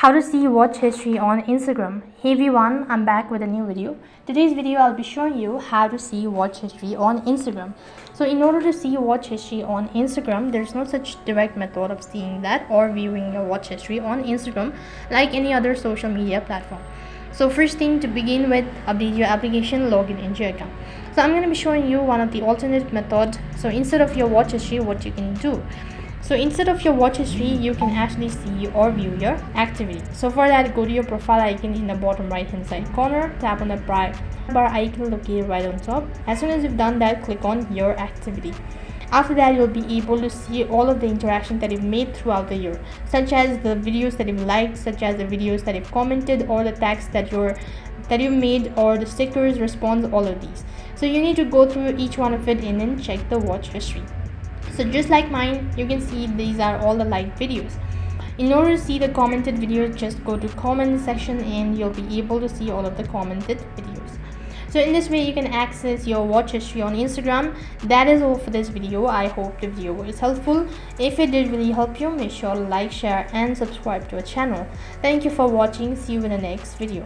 How to see watch history on Instagram. Hey everyone, I'm back with a new video. Today's video I'll be showing you how to see watch history on Instagram. So in order to see watch history on Instagram, there's no such direct method of seeing that or viewing your watch history on Instagram like any other social media platform. So first thing to begin with, update your application, login into your account. So I'm going to be showing you one of the alternate methods. So instead of your watch history, what you can do. So instead of your watch history, you can actually see or view your activity. So for that, go to your profile icon in the bottom right hand side corner, tap on the bar icon located right on top. As soon as you've done that, click on your activity. After that, you'll be able to see all of the interactions that you've made throughout the year, such as the videos that you've liked, such as the videos that you've commented, or the tags that you've made, or the stickers, response, all of these. So you need to go through each one of it and then check the watch history. So just like mine, you can see these are all the liked videos. In order to see the commented videos, just go to comment section and you'll be able to see all of the commented videos. So in this way, you can access your watch history on Instagram. That is all for this video. I hope the video was helpful. If it did really help you, make sure to like, share and subscribe to our channel. Thank you for watching. See you in the next video.